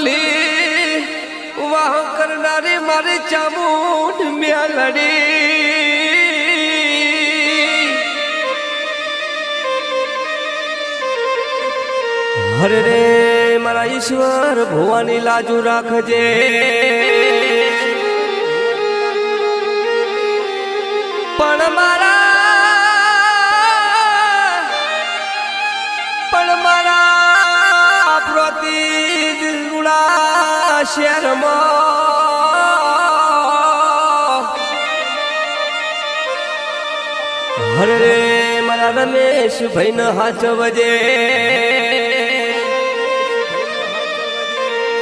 બોલી વાહ કરનારી મારી ચામુંડ મેલડી હરે રે મારા ઈશ્વર ભવાની લાજુ રાખજે પણ મારા પ્રતિ શહેરમાં હરે રે મારા રમેશ ભાઈ ન હાચવજે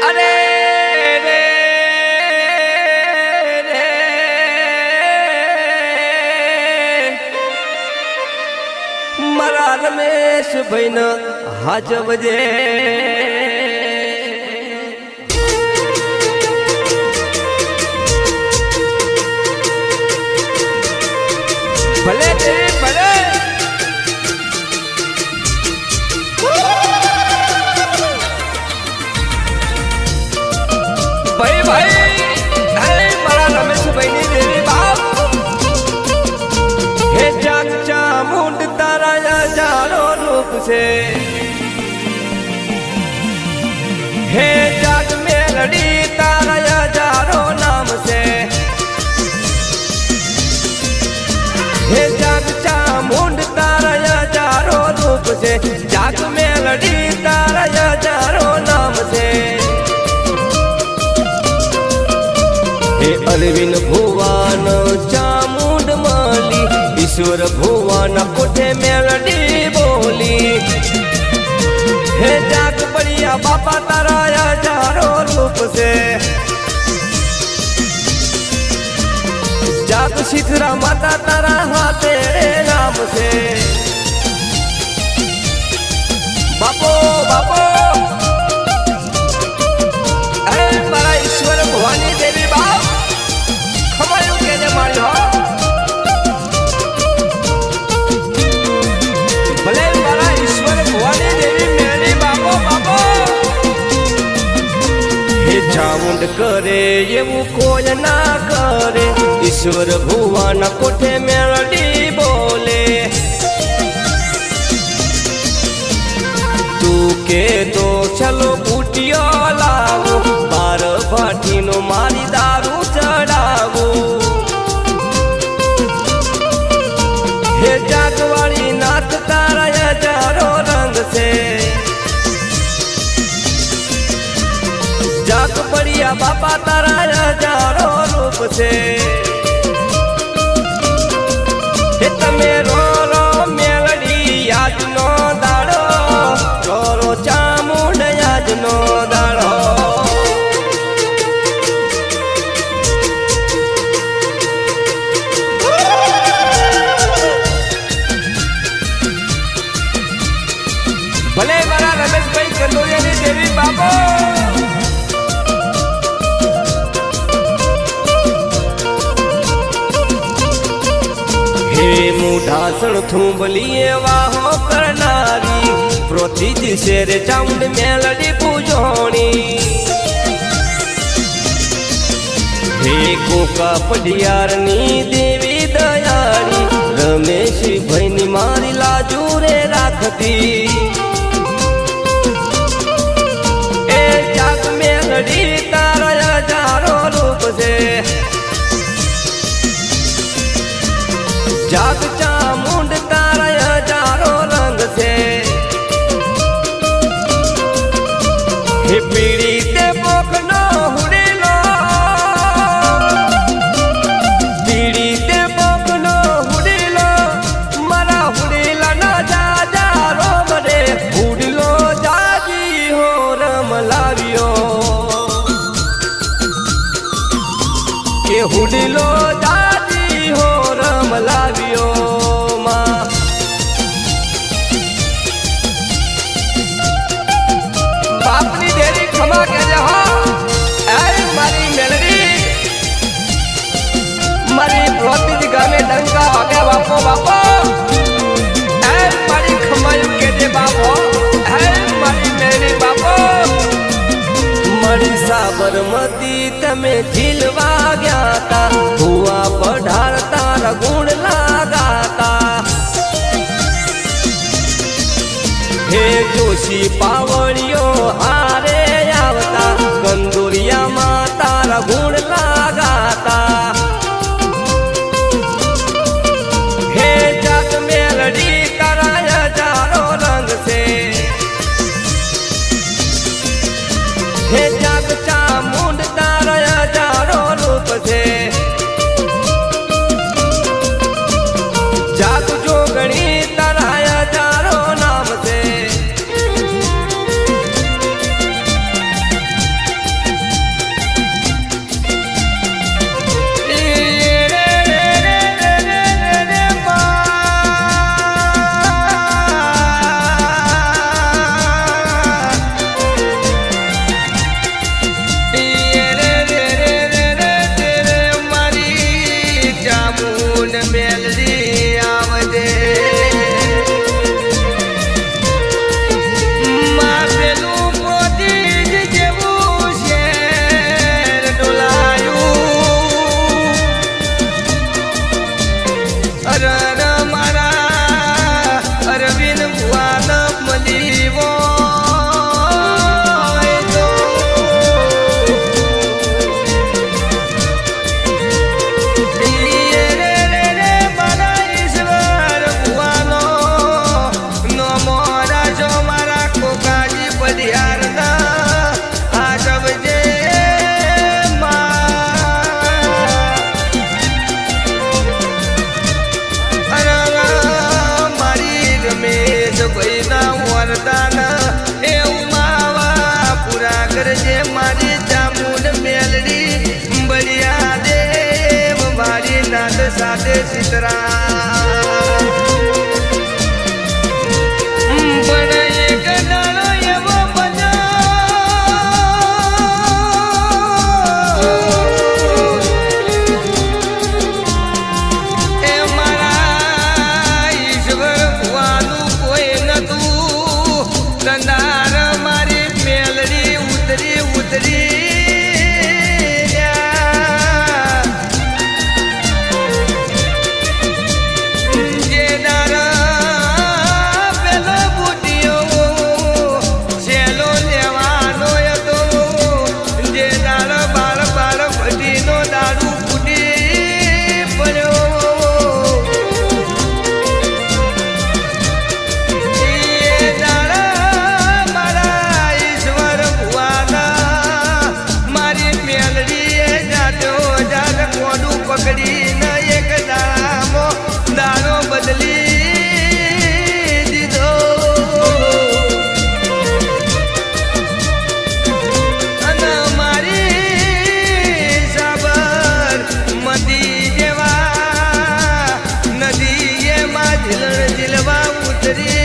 અરે રે મારા રમેશ ભાઈ ન હાચવજે ભલે તે ભલે ભાઈ ભાઈ મારા રમેશભાઈ ની દેવી બાપ હે જાગ ચામુંડ તારા હજારો રૂપ છે હે જાગ મેલડી તારા હજારો નામ છે હે જાગ ચામુંડ તારા હજારો રૂપ છે જાગ મેલડી તારા હજારો નામ છે હે અરવિંદ ભુવન ચામુંડ માલી ઈશ્વર ભુવન કોઠે મેલડી બોલી હે જાગ બળિયા બાપા તારા હજારો રૂપ છે જાગ શીતળા માતા તારા હાથે નામ છે બાપો બાપો અરે મારા ઈશ્વર ભવાની દેવી બાપ ખમાયું કેજે મારી હો ભલે મારા ઈશ્વર ભવાની દેવી મેળી બાપો બાપો હે ચામુંડ કરે એવું કોઈ ના કરે ઈશ્વર ભુવન કોઠે મેલડી બોલે તું કે તો ચલો બુટિયો લાવો બાર ભાટીનો મારી દારૂ ચડાવું હે જાગવાળી નાથ તારા હજારો રંગ છે જાગ બળિયા બાપા તારા હજારો રૂપ છે હે તમે રો રો મેલડી આજનો દાડો રો રો ચામુંડ આજનો દાડો ભલે મારા રમેશભાઈ કંડોરિયાની દેવી બાપો ઢાસણ થુંબલીએ વાહો કરનારી પ્રોતિજ શેર ચામુંડ મેલડી પૂજોણી હે કોકા પઢિયારની દેવી દયાળી રમેશ ભાઈની મારી લાજુ રે રાખતી એ જાગ મેલડી તારા હજારો રૂપ છે જાગ ચામુંડ તારા હજારો રંગ છે હે પીડી તે પોખનો હુડેલો પીડી તે પોખનો હુડેલો મારા હુડેલા ના જાજા રોમ રે સાબરમતી તમે ઝીલવા ગયા તા ભુવા પઢાર તારા ગુણ લાગાતા હે જોશી પાવળિયો હારે આવતા કંદોરિયામાં તારા ગુણ લાગાતા હે જગ મેલડી તારા હજારો રંગ છે હે જગ ચામુંડ તારા હજારો રૂપ છે જગ જોગણી તારા હજારો નામ છે મારી ચામુંડ મેલડી બળિયા દેવ મારી નાદ સાથે સીતરા પણ એક દાડો એવો એ મારા ઈશ્વર ભુવાનું કોઈ નતું કંદાર મારી મેલડી ઉતરી જે દારા પેલો બુટીઓ છેલ્લો લેવાનો હતો જે દાડો બાળ ભટીનો દારૂ ફૂટી પડ્યો એ દાડા મારા ઈશ્વર ભુવાના મારી મેલડીએ જાતો જાત કોડું પકડીને એક દાડામાં દારો બદલી દીધો અને મારી સાબરમતી જેવા નદી એમાં ઝીલવા ઉતરી